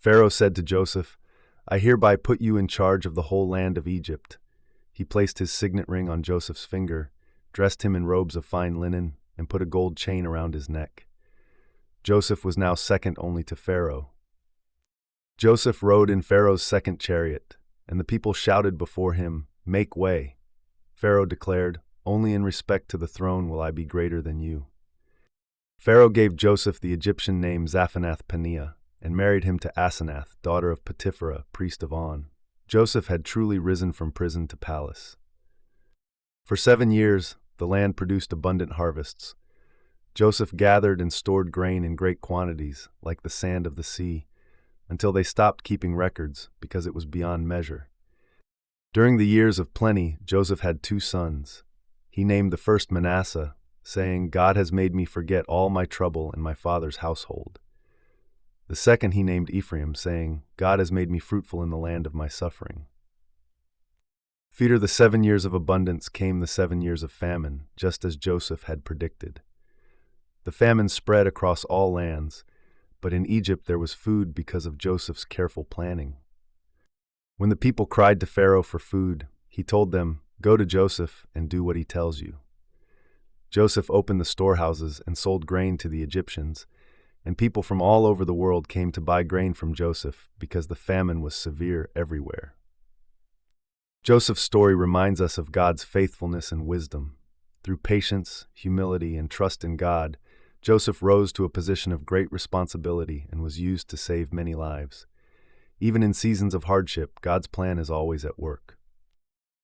Pharaoh said to Joseph, "I hereby put you in charge of the whole land of Egypt." He placed his signet ring on Joseph's finger, dressed him in robes of fine linen, and put a gold chain around his neck. Joseph was now second only to Pharaoh. Joseph rode in Pharaoh's second chariot, and the people shouted before him, "Make way." Pharaoh declared, "Only in respect to the throne will I be greater than you." Pharaoh gave Joseph the Egyptian name Zaphanath-Paneah, and married him to Asenath, daughter of Potipharah, priest of On. Joseph had truly risen from prison to palace. For 7 years, the land produced abundant harvests. Joseph gathered and stored grain in great quantities, like the sand of the sea, until they stopped keeping records because it was beyond measure. During the years of plenty, Joseph had 2 sons. He named the first Manasseh, saying, "God has made me forget all my trouble in my father's household." The second he named Ephraim, saying, "God has made me fruitful in the land of my suffering." After the 7 years of abundance came the 7 years of famine, just as Joseph had predicted. The famine spread across all lands, but in Egypt there was food because of Joseph's careful planning. When the people cried to Pharaoh for food, he told them, "Go to Joseph and do what he tells you." Joseph opened the storehouses and sold grain to the Egyptians, and people from all over the world came to buy grain from Joseph because the famine was severe everywhere. Joseph's story reminds us of God's faithfulness and wisdom. Through patience, humility, and trust in God, Joseph rose to a position of great responsibility and was used to save many lives. Even in seasons of hardship, God's plan is always at work.